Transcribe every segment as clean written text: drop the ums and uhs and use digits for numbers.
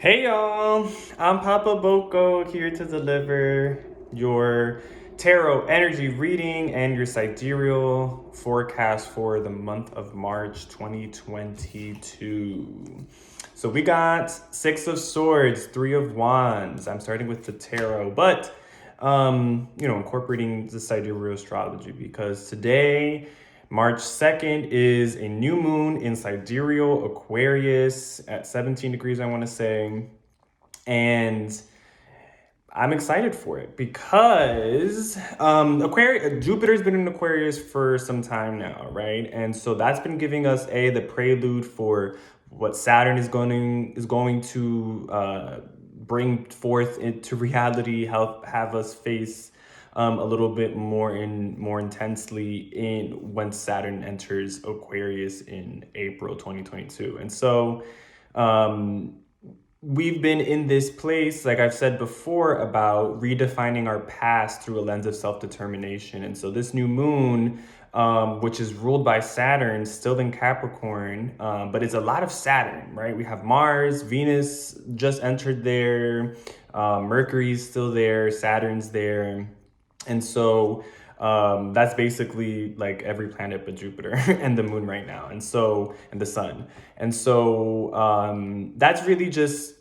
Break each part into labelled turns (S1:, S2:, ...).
S1: Hey y'all, I'm Papa Boko here to deliver your tarot energy reading and your sidereal forecast for the month of March 2022. So we got Six of Swords, Three of Wands. I'm starting with the tarot, but incorporating the sidereal astrology because today March 2nd is a new moon in sidereal Aquarius at 17 degrees, I want to say. And I'm excited for it because Aquarius, Jupiter's been in Aquarius for some time now, right? And so that's been giving us the prelude for what Saturn is going to bring forth into reality, help have us face a little bit more intensely in when Saturn enters Aquarius in April 2022. And so we've been in this place, like I've said before, about redefining our past through a lens of self-determination. And so this new moon, which is ruled by Saturn, still in Capricorn, but it's a lot of Saturn, right? We have Mars, Venus just entered there, Mercury's still there, Saturn's there. And so that's basically like every planet but Jupiter and the moon right now. And the sun. And so that's really just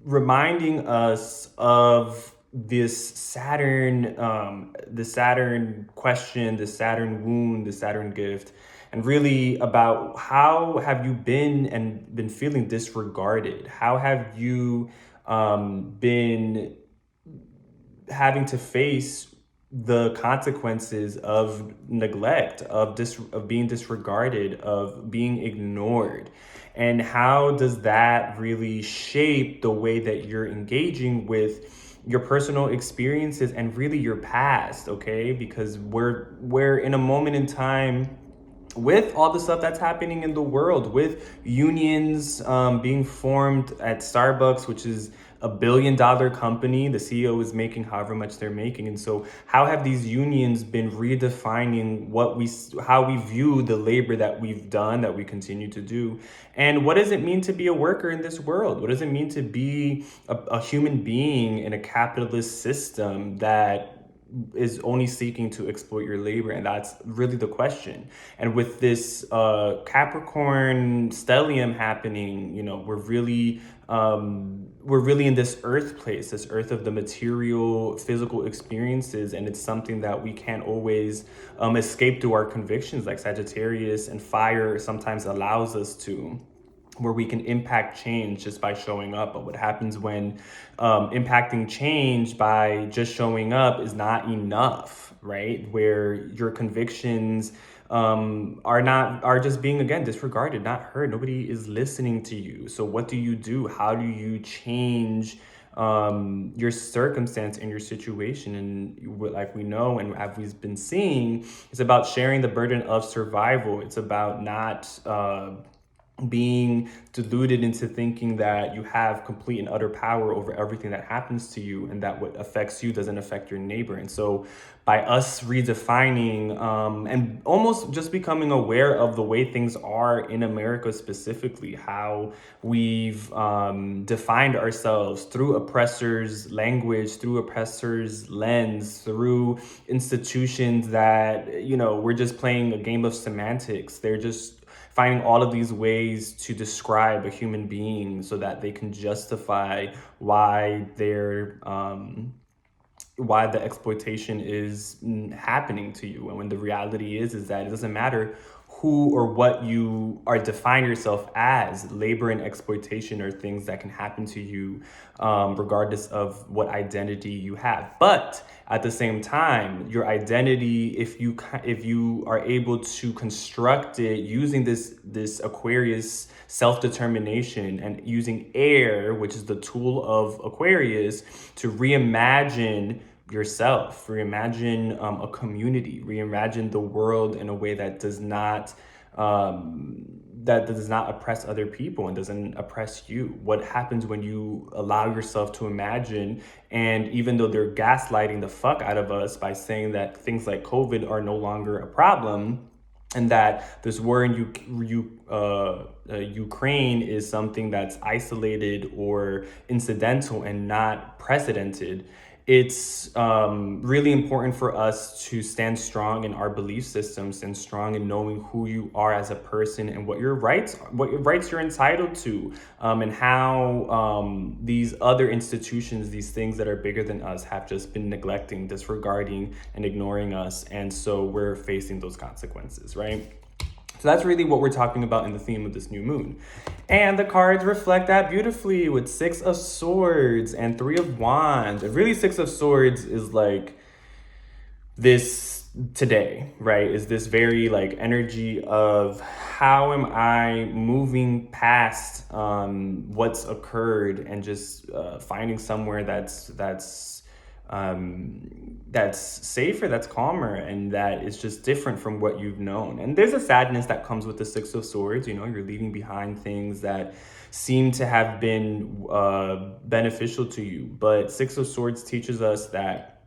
S1: reminding us of this the Saturn question, the Saturn wound, the Saturn gift, and really about how have you been feeling disregarded? How have you been having to face the consequences of neglect, of being disregarded, of being ignored? And how does that really shape the way that you're engaging with your personal experiences and really your past, okay? Because we're in a moment in time with all the stuff that's happening in the world, with unions being formed at Starbucks, which is $1 billion company. The CEO is making however much they're making. And so how have these unions been redefining how we view the labor that we've done, that we continue to do? And what does it mean to be a worker in this world? What does it mean to be a human being in a capitalist system that is only seeking to exploit your labor? And that's really the question. And with this Capricorn stellium happening, we're really in this earth place, this earth of the material physical experiences, and it's something that we can't always escape through our convictions, like Sagittarius and fire sometimes allows us to, where we can impact change just by showing up. But what happens when impacting change by just showing up is not enough, right? Where your convictions are just being, again, disregarded, not heard. Nobody is listening to you. So what do you do? How do you change your circumstance and your situation? And like we know, and as we've been seeing, it's about sharing the burden of survival. It's about not being deluded into thinking that you have complete and utter power over everything that happens to you, and that what affects you doesn't affect your neighbor. And so by us redefining and almost just becoming aware of the way things are in America, specifically how we've defined ourselves through oppressors' language, through oppressors' lens, through institutions that, we're just playing a game of semantics. They're just finding all of these ways to describe a human being so that they can justify why why the exploitation is happening to you. And when the reality is that it doesn't matter who or what you are define yourself as. Labor and exploitation are things that can happen to you regardless of what identity you have. But at the same time, your identity, if you are able to construct it using this Aquarius self-determination and using air, which is the tool of Aquarius, to reimagine yourself, reimagine a community, reimagine the world in a way that does not oppress other people and doesn't oppress you. What happens when you allow yourself to imagine, and even though they're gaslighting the fuck out of us by saying that things like COVID are no longer a problem, and that this war in Ukraine is something that's isolated or incidental and not precedented. It's really important for us to stand strong in our belief systems and strong in knowing who you are as a person and what your rights you're entitled to, and how these other institutions, these things that are bigger than us, have just been neglecting, disregarding, and ignoring us, and so we're facing those consequences, right? So that's really what we're talking about in the theme of this new moon. And the cards reflect that beautifully with Six of Swords and Three of Wands. And really, Six of Swords is like this today, right? Is this very like energy of how am I moving past what's occurred and just finding somewhere that's safer, that's calmer, and that is just different from what you've known. And there's a sadness that comes with the Six of Swords. You know, you're leaving behind things that seem to have been beneficial to you. But Six of Swords teaches us that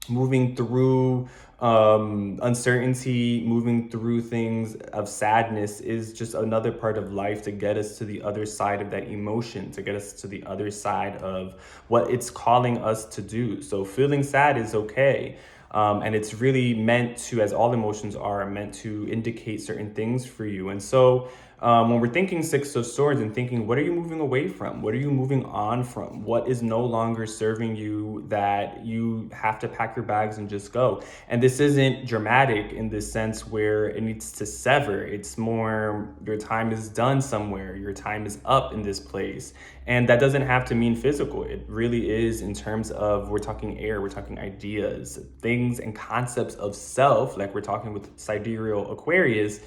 S1: moving through uncertainty, moving through things of sadness is just another part of life to get us to the other side of that emotion, to get us to the other side of what it's calling us to do. So feeling sad is okay. And it's really meant to, as all emotions are, meant to indicate certain things for you. And so when we're thinking Six of Swords and thinking, what are you moving away from? What are you moving on from? What is no longer serving you that you have to pack your bags and just go? And this isn't dramatic in this sense where it needs to sever. It's more your time is done somewhere. Your time is up in this place. And that doesn't have to mean physical. It really is in terms of, we're talking air, we're talking ideas, things and concepts of self, like we're talking with sidereal Aquarius,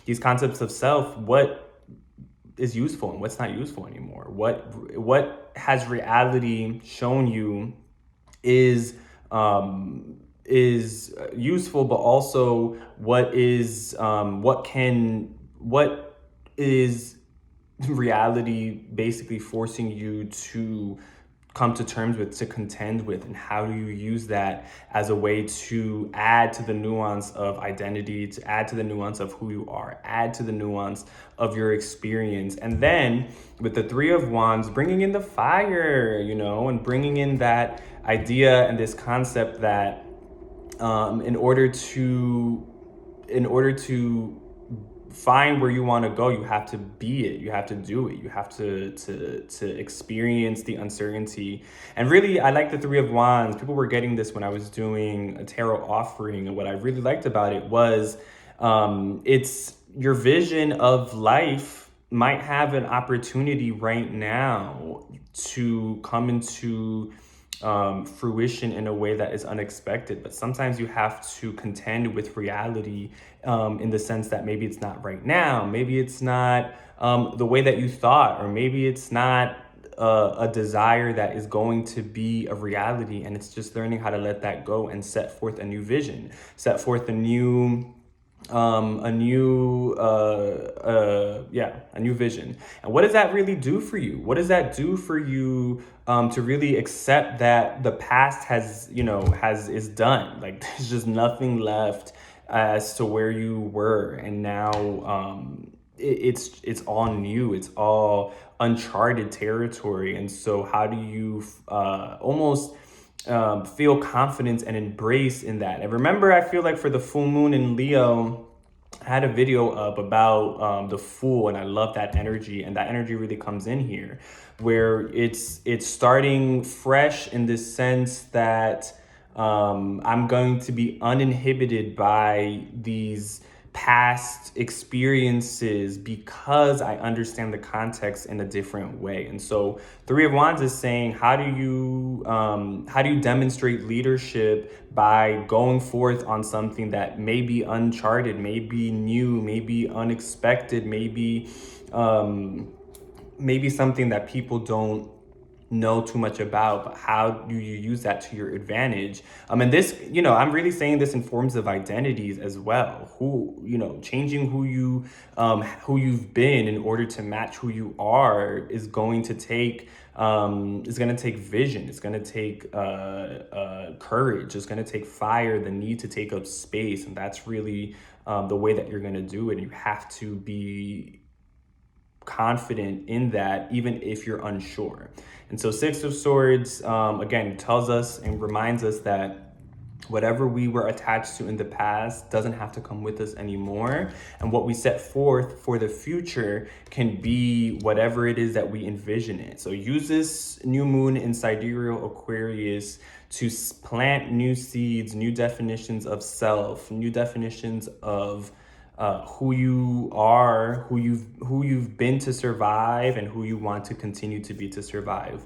S1: these concepts of self, what is useful and what's not useful anymore. What has reality shown you is useful, but also what is reality basically forcing you to come to terms with, to contend with, and how do you use that as a way to add to the nuance of identity, to add to the nuance of who you are, add to the nuance of your experience. And then with the Three of Wands, bringing in the fire, you know, and bringing in that idea and this concept that in order to find where you want to go, you have to be it, you have to do it, you have to experience the uncertainty. And really, I like the Three of Wands. People were getting this when I was doing a tarot offering, and what I really liked about it was it's your vision of life might have an opportunity right now to come into fruition in a way that is unexpected. But sometimes you have to contend with reality in the sense that maybe it's not right now, maybe it's not the way that you thought, or maybe it's not a desire that is going to be a reality. And it's just learning how to let that go and set forth a new vision, set forth a new a new vision. And what does that really do for you? What does that do for you to really accept that the past is done? Like, there's just nothing left as to where you were, and now it's all new, it's all uncharted territory. And so how do you almost feel confidence and embrace in that? And remember, I feel like for the full moon in Leo, I had a video up about the Fool, and I love that energy, and that energy really comes in here, where it's starting fresh in this sense that I'm going to be uninhibited by these past experiences because I understand the context in a different way. And so Three of Wands is saying, how do you demonstrate leadership by going forth on something that may be uncharted, may be new, may be unexpected, maybe something that people don't know too much about, but how do you use that to your advantage? And this, I'm really saying this in forms of identities as well. Changing who you've been in order to match who you are is going to take vision. It's going to take courage. It's going to take fire, the need to take up space. And that's really the way that you're going to do it. You have to be confident in that, even if you're unsure. And so Six of Swords, again, tells us and reminds us that whatever we were attached to in the past doesn't have to come with us anymore. And what we set forth for the future can be whatever it is that we envision it. So use this new moon in sidereal Aquarius to plant new seeds, new definitions of self, new definitions of who you are, who you've been to survive, and who you want to continue to be to survive.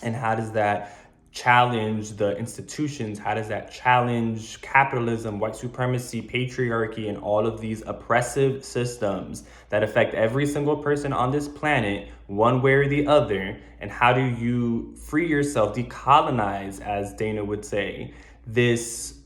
S1: And how does that challenge the institutions? How does that challenge capitalism, white supremacy, patriarchy, and all of these oppressive systems that affect every single person on this planet, one way or the other? And how do you free yourself, decolonize, as Dana would say, this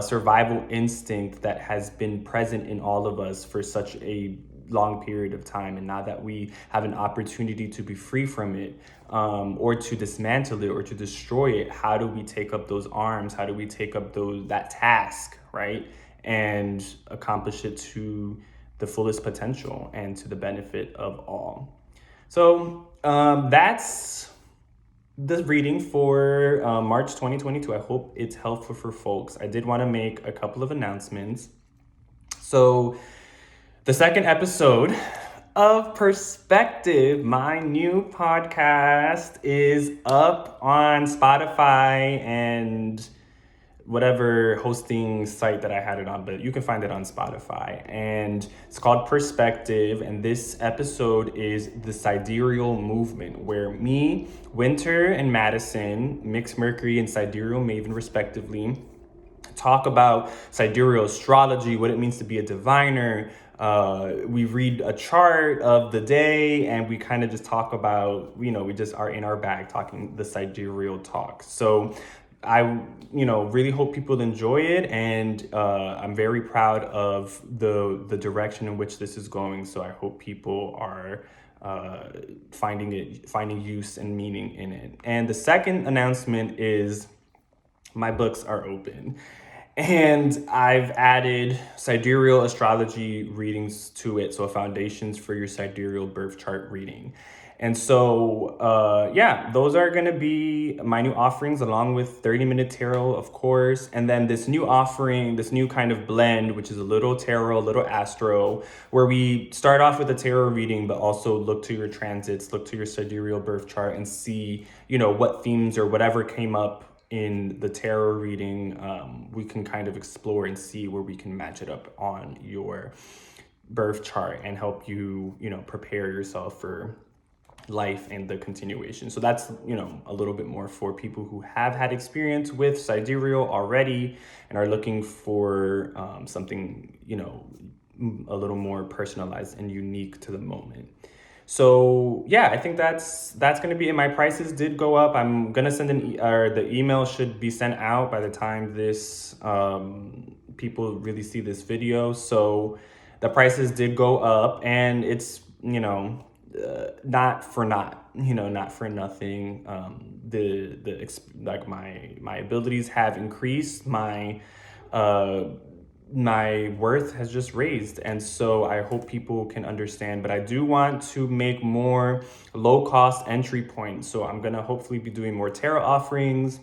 S1: survival instinct that has been present in all of us for such a long period of time? And now that we have an opportunity to be free from it, or to dismantle it or to destroy it, how do we take up those arms? How do we take up that task, right? And accomplish it to the fullest potential and to the benefit of all. So that's the reading for March 2022. I hope it's helpful for folks. I did want to make a couple of announcements. So the second episode of Perspective, my new podcast, is up on Spotify and whatever hosting site that I had it on, but you can find it on Spotify. And it's called Perspective. And this episode is the sidereal movement, where me, Winter, and Madison, Mixed Mercury and Sidereal Maven respectively, talk about sidereal astrology, what it means to be a diviner. We read a chart of the day, and we kind of just talk about, we just are in our bag talking the sidereal talk. So I, really hope people enjoy it, and I'm very proud of the direction in which this is going. So I hope people are finding use and meaning in it. And the second announcement is my books are open. And I've added sidereal astrology readings to it. So foundations for your sidereal birth chart reading. And so, those are going to be my new offerings, along with 30-minute tarot, of course. And then this new offering, this new kind of blend, which is a little tarot, a little astro, where we start off with a tarot reading, but also look to your transits, look to your sidereal birth chart, and see, what themes or whatever came up in the tarot reading, we can kind of explore and see where we can match it up on your birth chart and help you, prepare yourself for life and the continuation. So that's, a little bit more for people who have had experience with sidereal already and are looking for something, a little more personalized and unique to the moment. So I think that's going to be it. My prices did go up. I'm going to send the email should be sent out by the time this people really see this video. So the prices did go up, and it's, not for nothing. My abilities have increased. My worth has just raised. And so I hope people can understand, but I do want to make more low cost entry points. So I'm going to hopefully be doing more tarot offerings.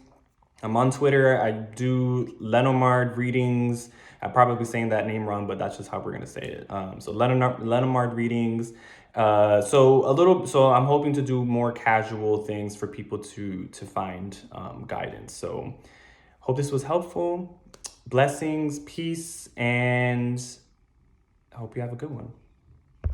S1: I'm on Twitter. I do Lenomard readings. I'm probably saying that name wrong, but that's just how we're going to say it. So Lenomard readings. So I'm hoping to do more casual things for people to find guidance. So hope this was helpful. Blessings, peace, and I hope you have a good one.